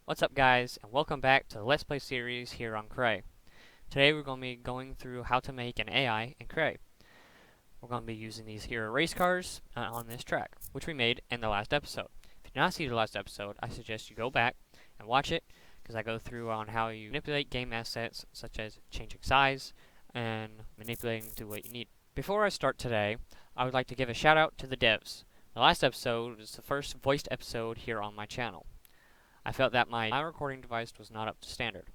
What's up guys, and welcome back to the Let's Play series here on CREY. Today we're going to be going through how to make an AI in CREY. We're going to be using these here race cars on this track, which we made in the last episode. If you did not see the last episode, I suggest you go back and watch it, because I go through on how you manipulate game assets, such as changing size, and manipulating to what you need. Before I start today, I would like to give a shout out to the devs. The last episode was the first voiced episode here on my channel. I felt that my recording device was not up to standard.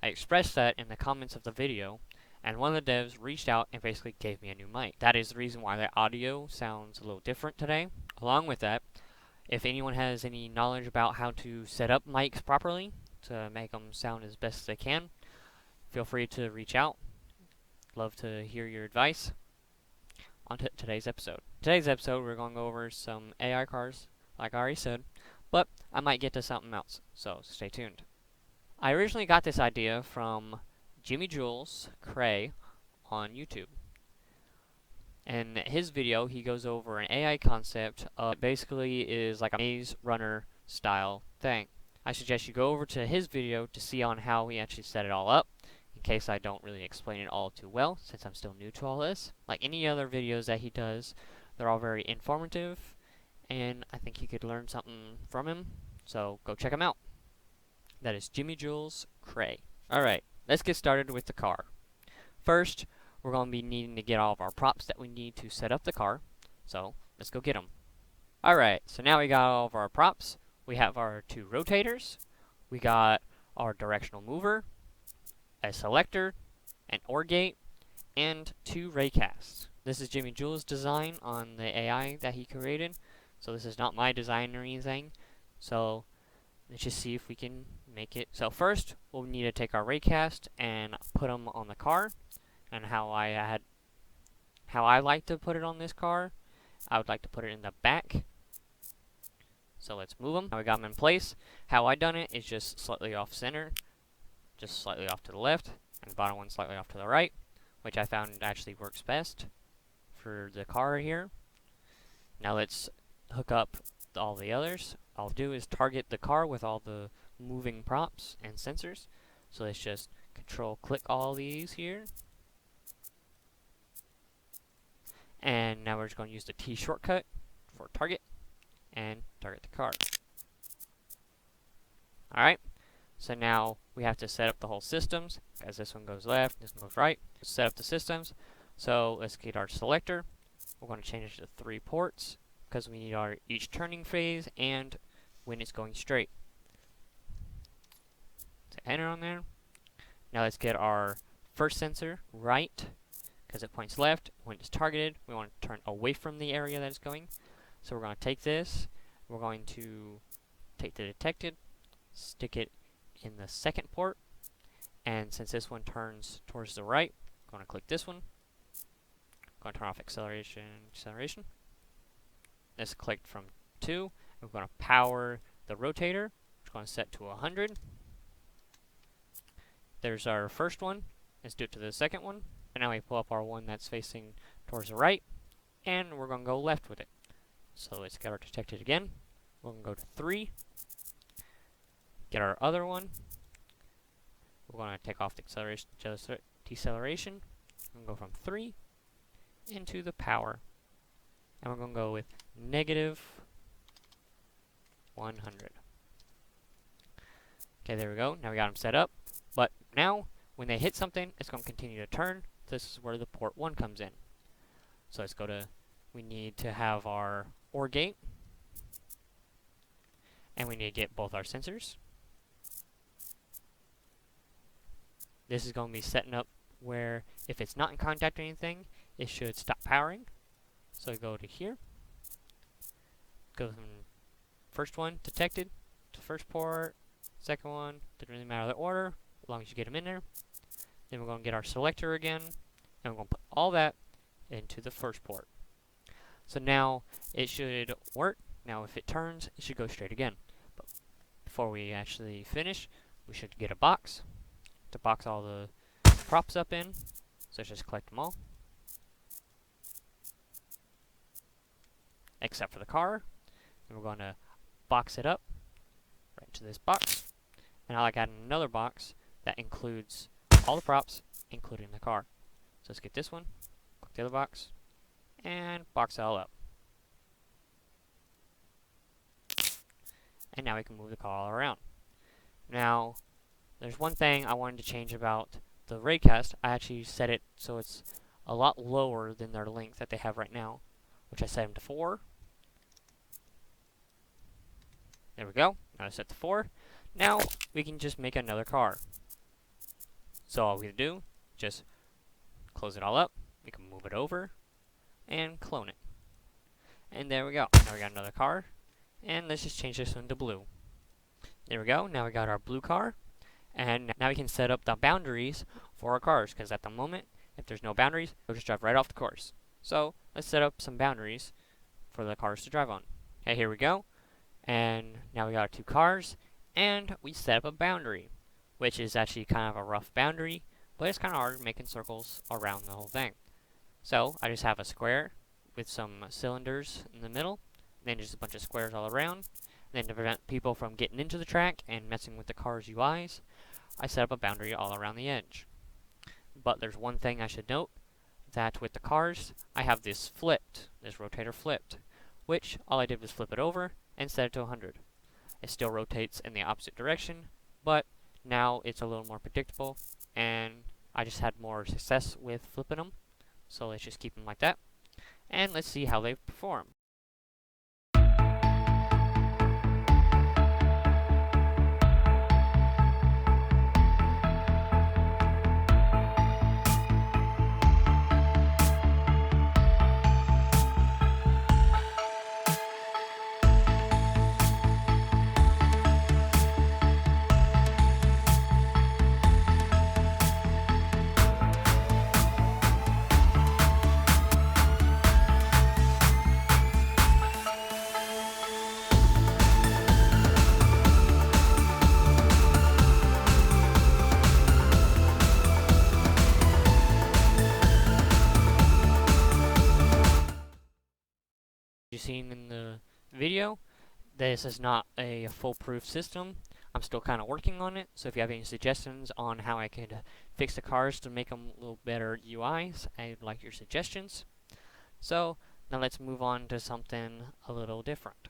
I expressed that in the comments of the video, and one of the devs reached out and basically gave me a new mic. That is the reason why the audio sounds a little different today. Along with that, if anyone has any knowledge about how to set up mics properly to make them sound as best as they can, feel free to reach out. Love to hear your advice. On to today's episode. Today's episode, we're going to go over some AI cars, like I already said, but I might get to something else, so stay tuned. I originally got this idea from Jimmy Jules CREY on YouTube. In his video, he goes over an AI concept basically is like a maze runner style thing. I suggest you go over to his video to see on how he actually set it all up, in case I don't really explain it all too well, since I'm still new to all this. Like any other videos that he does, they're all very informative, and I think you could learn something from him, so go check him out. That is Jimmy Jules CREY. Alright, let's get started with the car. First, we're going to be needing to get all of our props that we need to set up the car, so let's go get them. Alright, so now we got all of our props. We have our two rotators, we got our directional mover, a selector, an OR gate, and two raycasts. This is Jimmy Jules' design on the AI that he created. So this is not my design or anything. So let's just see if we can make it. So first, we'll need to take our raycast and put them on the car. And how I like to put it on this car, I would like to put it in the back. So let's move them. Now we got them in place. How I done it is just slightly off center, just slightly off to the left, and the bottom one slightly off to the right, which I found actually works best for the car here. Now let's hook up all the others. All I'll do is target the car with all the moving props and sensors. So let's just control-click all these here. And now we're just going to use the T shortcut for target and target the car. Alright, so now we have to set up the whole systems, as this one goes left, this one goes right. Set up the systems. So let's get our selector. We're going to change it to 3 ports, because we need our each turning phase and when it's going straight. So enter on there. Now let's get our first sensor right, because it points left. When it's targeted, we want to turn away from the area that it's going. So we're going to take this, we're going to take the detected, stick it in the second port, and since this one turns towards the right, I'm going to click this one. I'm going to turn off acceleration. This clicked from 2. We're going to power the rotator. We're going to set to 100. There's our first one. Let's do it to the second one. And now we pull up our one that's facing towards the right, and we're going to go left with it. So let's get our detected again. We're going to go to 3. Get our other one. We're going to take off the deceleration. We're going to go from 3 into the power. And we're going to go with negative 100. Okay, there we go. Now we got them set up. But now, when they hit something, it's going to continue to turn. This is where the port 1 comes in. So let's go to, we need to have our OR gate. And we need to get both our sensors. This is going to be setting up where if it's not in contact or anything, it should stop powering. So we go to here. Go from first one, detected, to first port, second one, doesn't really matter the order, as long as you get them in there. Then we're going to get our selector again, and we're going to put all that into the first port. So now it should work. Now if it turns, it should go straight again. But before we actually finish, we should get a box to box all the props up in. So let's just collect them all. Except for the car. And we're going to box it up right into this box. And I got another box that includes all the props, including the car. So let's get this one, click the other box, and box it all up. And now we can move the car all around. Now, there's one thing I wanted to change about the raycast. I actually set it so it's a lot lower than their length that they have right now, which I set them to 4. There we go. Now I set to 4. Now we can just make another car. So all we have to do, just close it all up. We can move it over and clone it. And there we go. Now we got another car. And let's just change this one to blue. There we go. Now we got our blue car. And now we can set up the boundaries for our cars, because at the moment, if there's no boundaries, we'll just drive right off the course. So let's set up some boundaries for the cars to drive on. Okay, here we go. And now we got our 2 cars, and we set up a boundary, which is actually kind of a rough boundary, but it's kind of hard making circles around the whole thing. So I just have a square with some cylinders in the middle, then just a bunch of squares all around. Then to prevent people from getting into the track and messing with the car's UIs, I set up a boundary all around the edge. But there's one thing I should note, that with the cars, I have this flipped, this rotator flipped, which all I did was flip it over and set it to 100. It still rotates in the opposite direction, but now it's a little more predictable, and I just had more success with flipping them. So let's just keep them like that, and let's see how they perform. You've seen in the video, this is not a foolproof system. I'm still kind of working on it, so if you have any suggestions on how I could fix the cars to make them a little better UIs, I'd like your suggestions. So now let's move on to something a little different.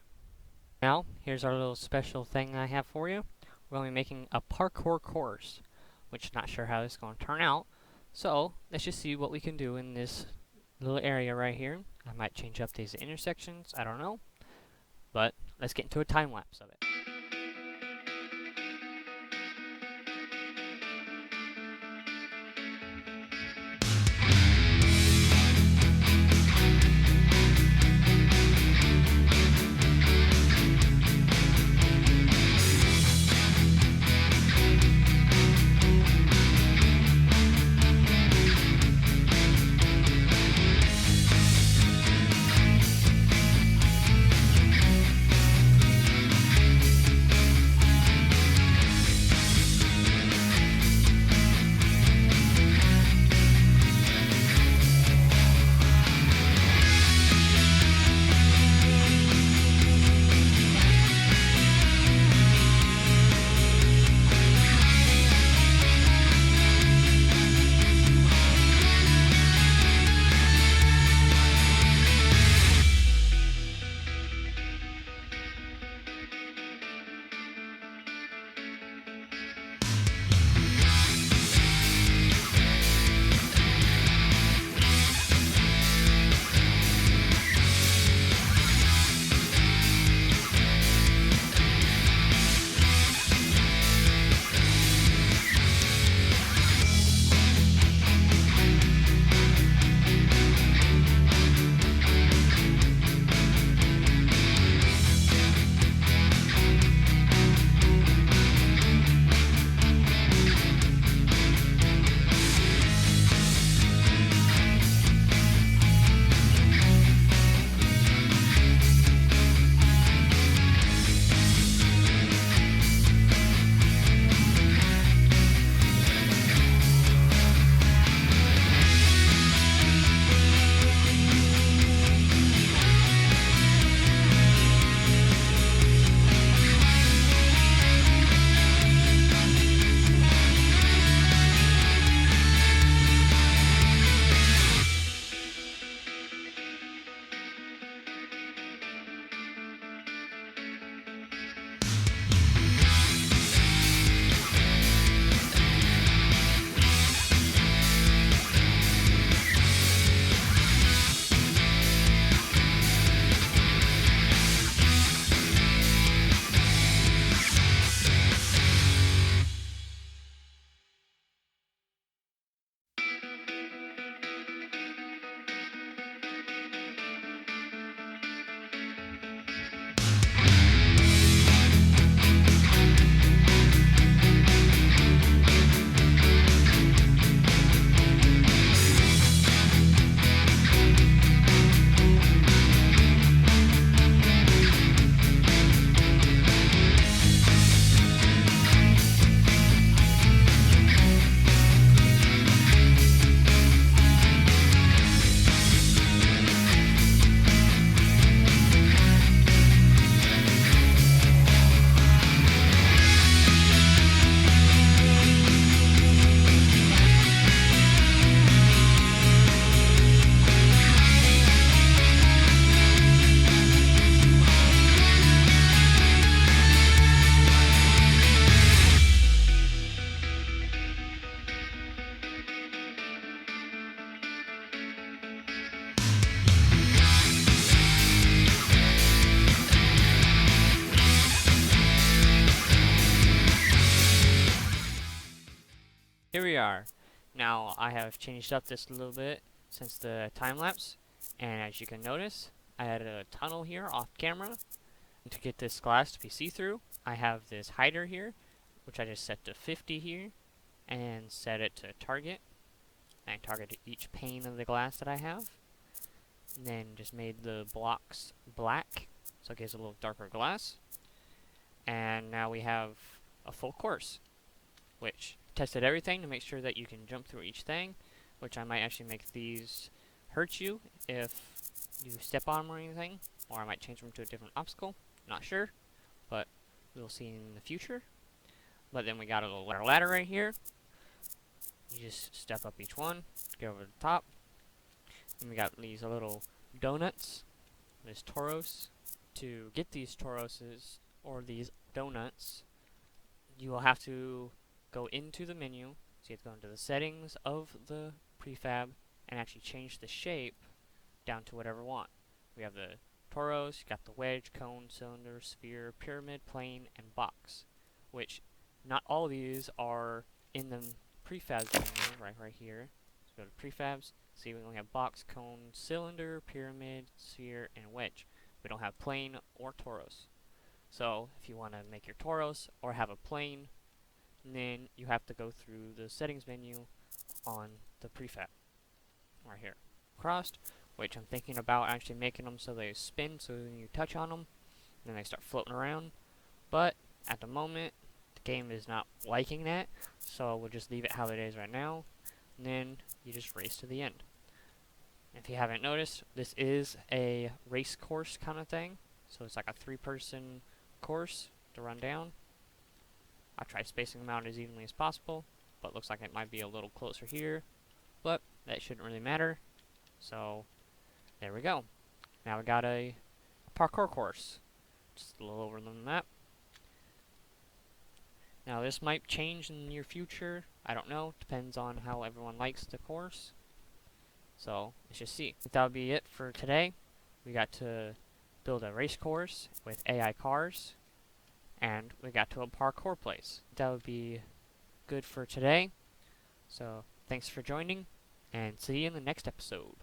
Now, here's our little special thing I have for you. We're going to be making a parkour course, which I'm not sure how this is going to turn out. So let's just see what we can do in this little area right here. I might change up these intersections, I don't know. But let's get into a time lapse of it. here we are. Now I have changed up this a little bit since the time lapse, and as you can notice, I added a tunnel here off camera. And to get this glass to be see-through, I have this hider here, which I just set to 50 here, and set it to target. And I targeted each pane of the glass that I have. And then just made the blocks black, so it gives a little darker glass. And now we have a full course, which tested everything to make sure that you can jump through each thing, which I might actually make these hurt you if you step on them or anything, or I might change them to a different obstacle. Not sure, but we'll see in the future. But then we got a little ladder right here. You just step up each one, get over the top. And we got these little donuts, this Toros. To get these Toroses, or these donuts, you will have to go into the menu. So you have to go into the settings of the prefab and actually change the shape down to whatever you want. We have the Toros, you got the wedge, cone, cylinder, sphere, pyramid, plane, and box, which not all of these are in the prefabs menu, right here. So go to prefabs, see we only have box, cone, cylinder, pyramid, sphere, and wedge. We don't have plane or Toros. So if you want to make your Toros or have a plane, then you have to go through the settings menu on the prefab right here. Crossed, which I'm thinking about actually making them so they spin, so when you touch on them, then they start floating around. But at the moment, the game is not liking that, so we'll just leave it how it is right now. And then you just race to the end. If you haven't noticed, this is a race course kind of thing. So it's like a 3-person course to run down. I tried spacing them out as evenly as possible, but looks like it might be a little closer here. But that shouldn't really matter. So there we go. Now we got a parkour course. Just a little over on the map. Now this might change in the near future. I don't know. Depends on how everyone likes the course. So let's just see. That would be it for today. We got to build a race course with AI cars, and we got to a parkour place. That would be good for today. So thanks for joining, and see you in the next episode.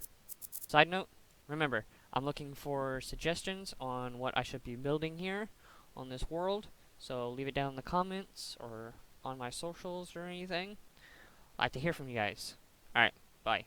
Side note, remember, I'm looking for suggestions on what I should be building here on this world, so leave it down in the comments or on my socials or anything. I'd like to hear from you guys. Alright, bye.